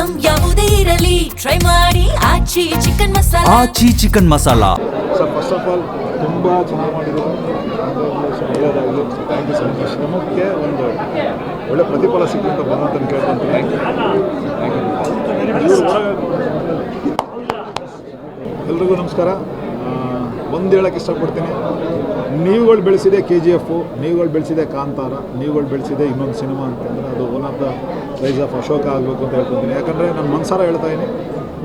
Item ಯಾವುದೇ ಇರಲಿ try ಮಾಡಿ Aachi chicken masala. Aachi chicken masala. Sir first of all ತುಂಬ ಚೆನ್ನಾಗಿ ಮಾಡಿದ್ರು, ಒಳ್ಳೆಯದಾಗಲಿ. Thank you so much. ಶ್ರಮಕ್ಕೆ ಒಂದು ಒಳ್ಳೆ ಪ್ರತಿಫಲ ಸಿಕ್ಕಂತ ಭಗವಂತನ ಕೇಳ್ಕೊಂತೀನಿ. ಎಲ್ರಿಗೂ ನಮಸ್ಕಾರ. ಒಂದು ಹೇಳಕ್ಕೆ ಇಷ್ಟಪಡ್ತೀನಿ, ನೀವುಗಳು ಬೆಳೆಸಿದೆ KGF, ನೀವುಗಳು ಬೆಳೆಸಿದೆ ಕಾಂತಾರ, ನೀವುಗಳು ಬೆಳೆಸಿದೆ ಇನ್ನೊಂದು ಸಿನಿಮಾ ಅಂತಂದರೆ ಅದು one of the rice of Ashoka ಆಗಬೇಕು ಅಂತ ಹೇಳ್ಕೊತೀನಿ. ಯಾಕಂದರೆ ನಾನು ಮನಸಾರ ಹೇಳ್ತಾ ಇದ್ದೀನಿ,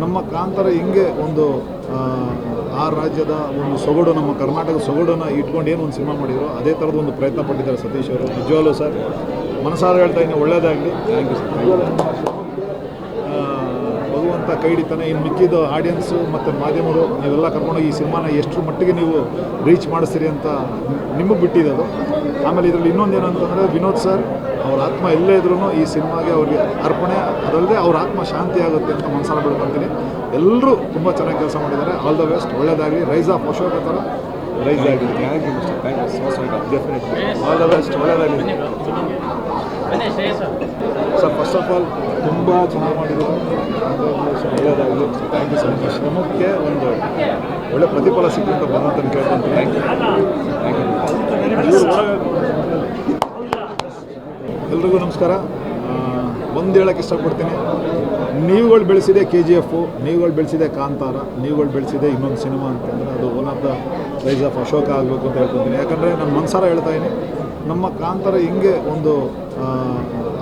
ನಮ್ಮ ಕಾಂತಾರ ಹಿಂಗೆ ಒಂದು ಆ ರಾಜ್ಯದ ಒಂದು ಸೊಗಡು, ನಮ್ಮ ಕರ್ನಾಟಕದ ಸೊಗಡನ್ನು ಇಟ್ಕೊಂಡು ಏನು ಒಂದು ಸಿನಿಮಾ ಮಾಡಿದ್ರು, ಅದೇ ಥರದ ಒಂದು ಪ್ರಯತ್ನ ಪಟ್ಟಿದ್ದಾರೆ ಸತೀಶ್ ಅವರು. ನಿಜವಾಗ್ಲೂ ಸರ್ ಮನಸಾರ ಹೇಳ್ತಾ ಇದ್ದೀನಿ, ಒಳ್ಳೆಯದಾಗಲಿ. Thank you sir. ಭಗವಂತ ಕೈ ಹಿಡಿತಾನೆ. ಇನ್ನು ಮಿಕ್ಕಿದ ಆಡಿಯನ್ಸು ಮತ್ತು ಮಾಧ್ಯಮರು ನೀವೆಲ್ಲ ಕರ್ಕೊಂಡೋಗಿ ಈ ಸಿನಿಮಾನ ಎಷ್ಟು ಮಟ್ಟಿಗೆ ನೀವು ರೀಚ್ ಮಾಡಿಸ್ತೀರಿ ಅಂತ ನಿಮಗೆ ಬಿಟ್ಟಿದ್ದು. ಆಮೇಲೆ ಇದರಲ್ಲಿ ಇನ್ನೊಂದು ಏನಂತಂದರೆ, ವಿನೋದ್ ಸರ್ ಅವ್ರ ಆತ್ಮ ಎಲ್ಲೇ ಇದ್ರೂ ಈ ಸಿನಿಮಾಗೆ ಅವ್ರಿಗೆ ಅರ್ಪಣೆ, ಅದಲ್ಲದೆ ಅವ್ರ ಆತ್ಮ ಶಾಂತಿ ಆಗುತ್ತೆ ಅಂತ ಮನಸಾರ ಬಿಡ್ಕೊತೀನಿ. ಎಲ್ಲರೂ ತುಂಬ ಚೆನ್ನಾಗಿ ಕೆಲಸ ಮಾಡಿದ್ದಾರೆ. ಆಲ್ ದ ಬೆಸ್ಟ್, ಒಳ್ಳೆಯದಾಗಲಿ. ರೈಸ್ ಆಫ್ ಅಶೋಕ ಥರ ರೈಸ್ ಆಗಲಿ. ಡೆಫಿನೆಟ್ಲಿ ಆಲ್ ದ ಬೆಸ್ಟ್, ಒಳ್ಳೆಯದಾಗಲಿ. ಸರ್ ಫಸ್ಟ್ ಆಫ್ ಆಲ್ ತುಂಬ ಚೆನ್ನಾಗಿ ಮಾಡಿದ್ರು, ಒಳ್ಳೆಯದಾಗಲಿ. Thank you so much. ಶ್ರಮಕ್ಕೆ ಒಂದು ಒಳ್ಳೆ ಪ್ರತಿಫಲ ಸಿಕ್ಕಂತ ಭಗವಂತನ ಕೇಳ್ಕೊಂತೀನಿ. ಎಲ್ರಿಗೂ ನಮಸ್ಕಾರ. ಒಂದು ಹೇಳಕ್ಕೆ ಇಷ್ಟಪಡ್ತೀನಿ, ನೀವುಗಳು ಬೆಳೆಸಿದೆ KGF, ನೀವುಗಳು ಬೆಳೆಸಿದೆ ಕಾಂತಾರ, ನೀವುಗಳು ಬೆಳೆಸಿದೆ ಇನ್ನೊಂದು ಸಿನಿಮಾ ಅಂತಂದರೆ ಅದು one of the rice of Ashoka ಆಗಬೇಕು ಅಂತ ಹೇಳ್ಕೊತೀನಿ. ಯಾಕಂದರೆ ನಾನು ಮನಸಾರ ಹೇಳ್ತಾ ಇದ್ದೀನಿ, ನಮ್ಮ ಕಾಂತಾರ ಹಿಂಗೆ ಒಂದು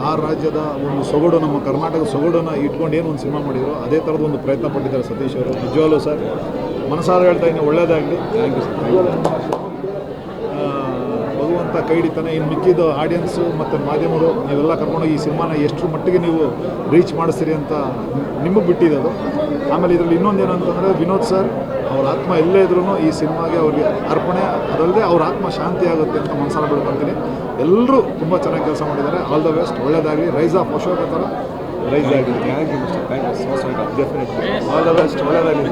ಆ ರಾಜ್ಯದ ಒಂದು ಸೊಗಡು, ನಮ್ಮ ಕರ್ನಾಟಕದ ಸೊಗಡನ್ನು ಇಟ್ಕೊಂಡು ಏನು ಒಂದು ಸಿನಿಮಾ ಮಾಡಿದ್ರು, ಅದೇ ಥರದ ಒಂದು ಪ್ರಯತ್ನ ಪಟ್ಟಿದ್ದಾರೆ ಸತೀಶ್ ಅವರು. ನಿಜವಾಗ್ಲೂ ಸರ್ ಮನಸಾರ ಹೇಳ್ತಾ ಇದ್ದೀನಿ, ಒಳ್ಳೆಯದಾಗಲಿ. Thank you sir. ಭಗವಂತ ಕೈ ಹಿಡಿತಾನೆ. ಇನ್ನು ಮಿಕ್ಕಿದ ಆಡಿಯನ್ಸು ಮತ್ತು ಮಾಧ್ಯಮರು ನೀವೆಲ್ಲ ಕರ್ಕೊಂಡೋಗಿ ಈ ಸಿನಿಮಾನ ಎಷ್ಟು ಮಟ್ಟಿಗೆ ನೀವು ರೀಚ್ ಮಾಡಿಸ್ತೀರಿ ಅಂತ ನಿಮಗೆ ಬಿಟ್ಟಿದ್ದು. ಆಮೇಲೆ ಇದರಲ್ಲಿ ಇನ್ನೊಂದು ಏನಂತಂದರೆ, ವಿನೋದ್ ಸರ್ ಅವ್ರ ಆತ್ಮ ಎಲ್ಲೇ ಇದ್ರೂ ಈ ಸಿನಿಮಾಗೆ ಅವ್ರಿಗೆ ಅರ್ಪಣೆ, ಅದಲ್ಲದೆ ಅವ್ರ ಆತ್ಮ ಶಾಂತಿ ಆಗುತ್ತೆ ಅಂತ ಮನಸಾರ ಬಿಡ್ಕೊತೀನಿ. ಎಲ್ಲರೂ ತುಂಬ ಚೆನ್ನಾಗಿ ಕೆಲಸ ಮಾಡಿದ್ದಾರೆ. ಆಲ್ ದ ಬೆಸ್ಟ್, ಒಳ್ಳೆಯದಾಗಲಿ. ರೈಸ್ ಆಫ್ ಅಶೋಕ ಥರ ರೈಸ್ ಆಗಲಿ. ಡೆಫಿನೆಟ್ಲಿ ಆಲ್ ದ ಬೆಸ್ಟ್, ಒಳ್ಳೆಯದಾಗಲಿ.